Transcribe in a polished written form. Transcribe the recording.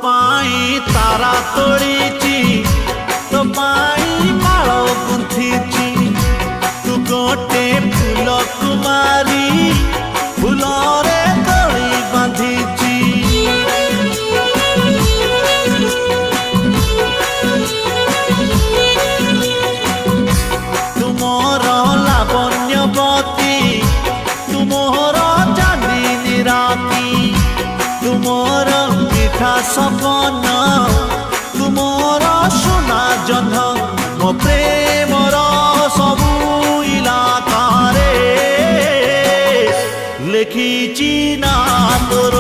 पाई तारा तोड़ीची तो पाई माल गुंथीची तू गोटे फूल कुमारी फूलरे दड़ी बांधीची तुमर लावण्यवती तुमर चांदनी राती तुमर मिठा सपन तुमर सोना जन्ह मो प्रेमर सबू इलाका रे लिखिची ना तोर